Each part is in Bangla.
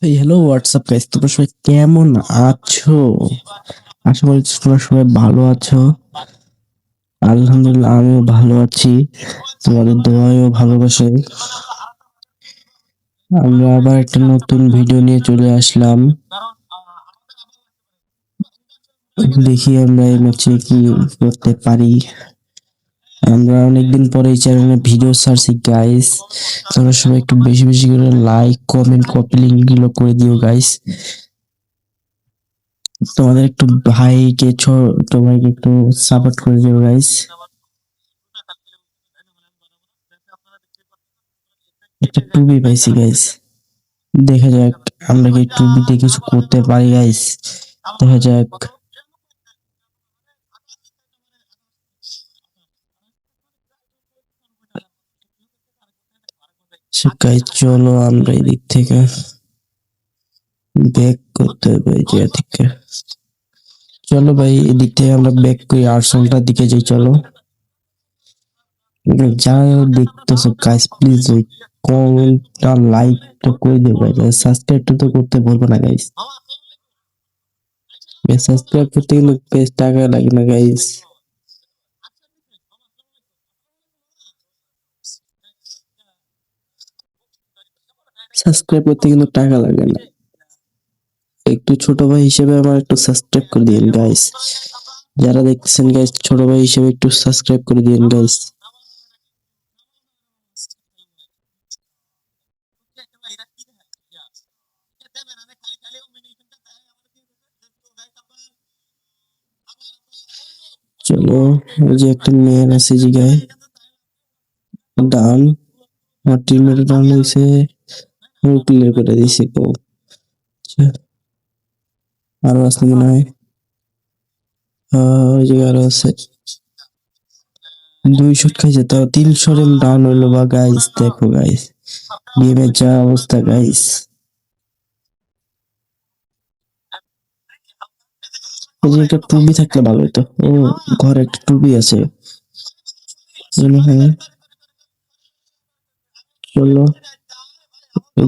এই হ্যালো হোয়াটসঅ্যাপ গাইস, তোমরা সবাই কেমন আছো? আশা করি তোমরা সবাই ভালো আছো। আলহামদুলিল্লাহ, আমিও ভালো আছি। তোমাদের দোয়ায় ও ভালোবাসায় আমরা আবার একটা নতুন ভিডিও নিয়ে চলে আসলাম। দেখি আমরা এই ম্যাচে কি করতে পারি। আমরা অনেকদিন পরে এই চ্যানেলে ভিডিও ছাড়ছি গাইস। তোমরা সবাই একটু বেশি বেশি করে লাইক, কমেন্ট, কপি লিঙ্ক গুলো করে দিও গাইস। তোমাদের একটু ভাইকে ছোট ভাইকে একটু সাপোর্ট করে দিও গাইস। একটা টুবি পাইছি গাইস, দেখা যাক আমরা কি টুবিতে কিছু করতে পারি গাইস। দেখা যাক। সে গাইস চলো আমরা এদিক থেকে ব্যাক করতে হবে, এই জায়গা থেকে। চলো ভাই এদিক থেকে আমরা ব্যাক করি, আর্সেনালটার দিকে যাই চলো। যারা দেখতেছো গাইস প্লিজ ওই কমেন্টটা লাইকটা করে দিও ভাই, সাবস্ক্রাইবটা তো করতে ভুলবো না গাইস। সাবস্ক্রাইব করতে কিন্তু বেশ টাকা লাগে না গাইস। সাবস্ক্রাইব করতে কিন্তু টাকা লাগে না। একটু ছোট ভাই হিসেবে আমার একটু সাবস্ক্রাইব করে দিন গাইস। যারা দেখছেন গাইস, ছোট ভাই হিসেবে একটু সাবস্ক্রাইব করে দিন গাইস। চলো, ওই যে একটা মেয়ের আছে জিগায় ডাউন, আমার টিমের ডাউন হয়েছে, ক্লিয়ার করে দিয়েছি গো। আরো আছে মনে হয়। ওই জায়গায় আরো আছে। 2 শট খাইছে, তাও 3 শটে ডাউন হইলো বা গাইস। দেখো গাইস গেমের যা অবস্থা গাইস। এই যে একটা টুবি থাকলে ভালো হতো। ও ঘরে একটা টুবি আছে। হ্যাঁ চলো,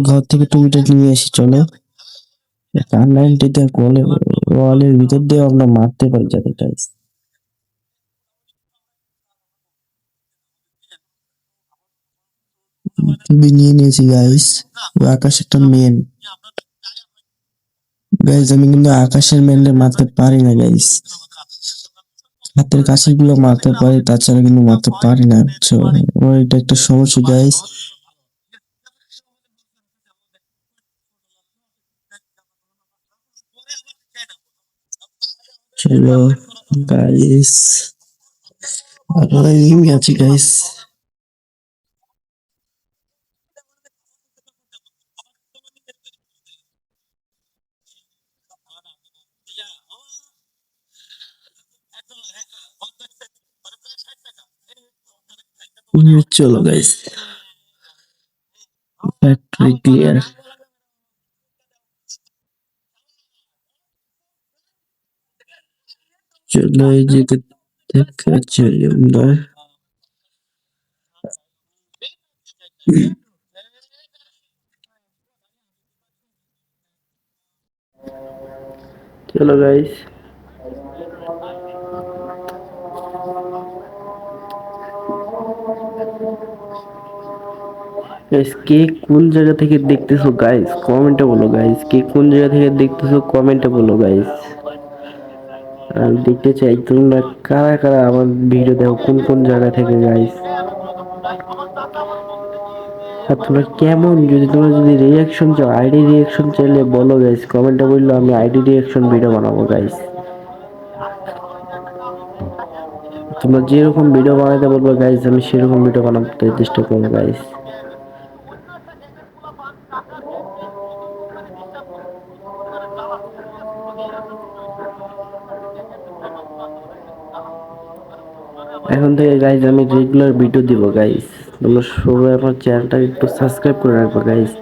ঘর থেকে টুবিটা নিয়ে আসি চলো। R90 ওয়ালের ভিতর দিয়ে আমরা মারতে পারি যাতে গাইস। টুবি নিয়ে নিয়েছি গাইস। আকাশেরটা মেন গাইস, আমি কিন্তু আকাশের মেনলে মারতে পারি না গাইস। হাতের কাছে গুলো মারতে পারি, তাছাড়া কিন্তু মারতে পারি না। বুঝছো, আমার এটা একটা সমস্যা গাইস। চলো গাইস, আমি আছি গাইস। চলো গাইস, ফ্যাক্টরি ক্লিয়ার। চলো এই যেতে দেখা চলি আমরা। চলো গাইস, গাইস কে কোন জায়গা থেকে দেখতেছো গাইস কমেন্টে বলো গাইস, কে কোন জায়গা থেকে দেখতেছো কমেন্টে বলো গাইস। আমি দেখতে চাই তোমরা কারা কারা আমার ভিডিও দেখো, কোন কোন জায়গা থেকে গাইস। আর তোমরা কেমন, যদি তোমরা যদি রিয়াকশন চাও, আইডি রিয়াকশন চাইলে বলো গাইস, কমেন্টে বললো আমি আইডি রিয়াকশন ভিডিও বানাবো গাইস। তোমরা যেরকম ভিডিও বানাইতে বলবো গাইস, আমি সেরকম ভিডিও বানাতে চেষ্টা করবো গাইস। এখন থেকে গাইস আমি রেগুলার ভিডিও দিব গাইস। তোমরা সবাই আমার চ্যানেলটা একটু সাবস্ক্রাইব করে রাখবে গাইস।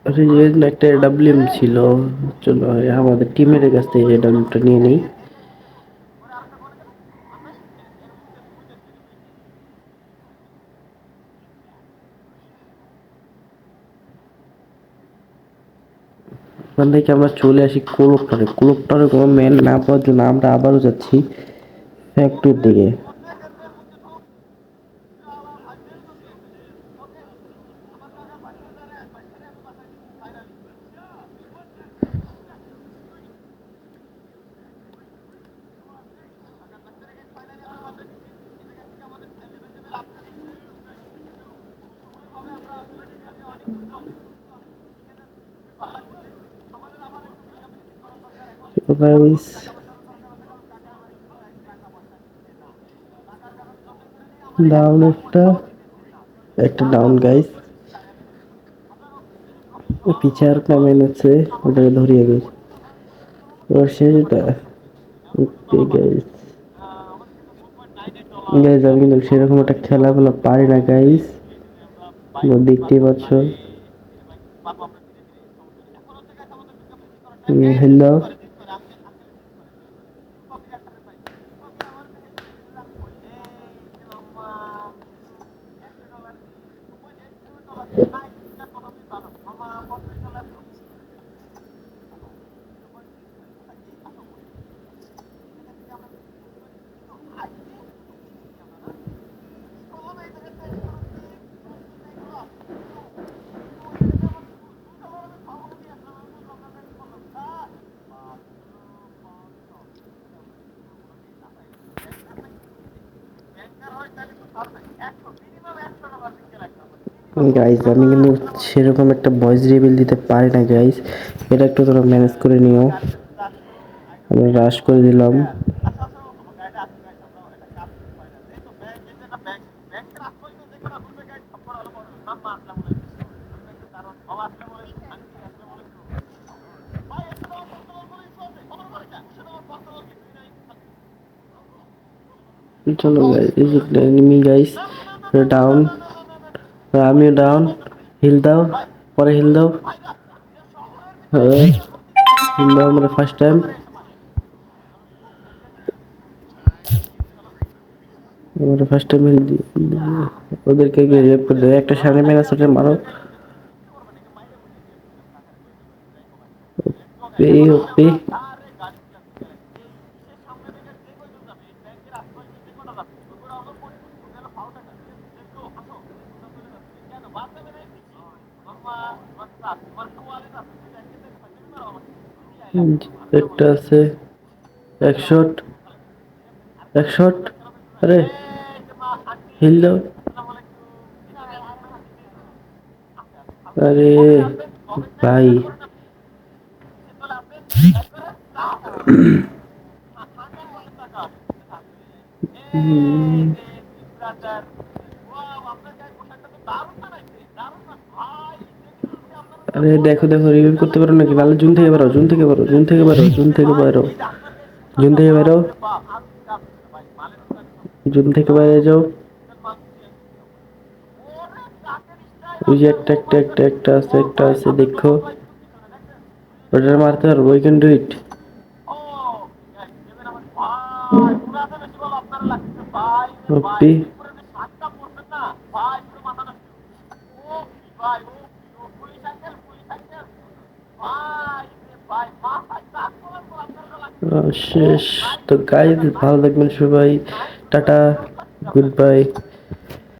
আরে একটা এডাব্লিউএম ছিল। চলো আমাদের টিমের কাছ থেকে এডাব্লিউএমটা নিয়ে নেই। ওখান থেকে আমরা চলে আসি কোলকটারে। কোলকটারে কোনো ম্যান না পাওয়ার জন্য আমরা আবারও যাচ্ছি ফ্যাক্টরির দিকে। গাইস ডাউন একটা, একটা ডাউন গাইস। পিছে আর একটা ম্যান আছে, ওটাকে ধরিয়ে গেছে। ওর শেষটা ওকে গাইস। গাইস আমি কিন্তু সেরকম একটা খেলাধুলা পারি না গাইস, দেখতেই পাচ্ছ। হ্যালো গাইস, আমি কিন্তু সেরকম একটা ভয়েস রিভিল দিতে পারি না গাইস, এটা একটু তোমরা ম্যানেজ করে নিও। আমি রাশ করে দিলাম। চলো গাইস, এই যে এনিমি গাইস ডাউন, আমিও ডাউন। হিল দাও, পরে হিল দাও। হিল দাও আমরা ফার্স্ট টাইম। আমরা ফার্স্ট টাইম হিল দিই। ওদেরকে গিয়ে রেপ করে দেয়, একটা সামনে মেরে আছে মারো। এই ওপি একটা আছে, এক শট, এক শট। আরে হিল দাও। আরে ভাই আরে দেখো দেখো, রিভিউ করতে পারো নাকি? নাহলে জুন থেকে বেরো, জুন থেকে বেরো, জুন থেকে বেরো, জুন থেকে বেরো, জুন থেকে বেরো, জুন থেকে বাইরে যাও। ওই যে একটা একটা একটা একটা আছে দেখো, ওটা মারতে পারবো। We can do it. OP শেষ। তো গাইজ ভালো থাকবেন সবাই, টাটা, গুড বাই।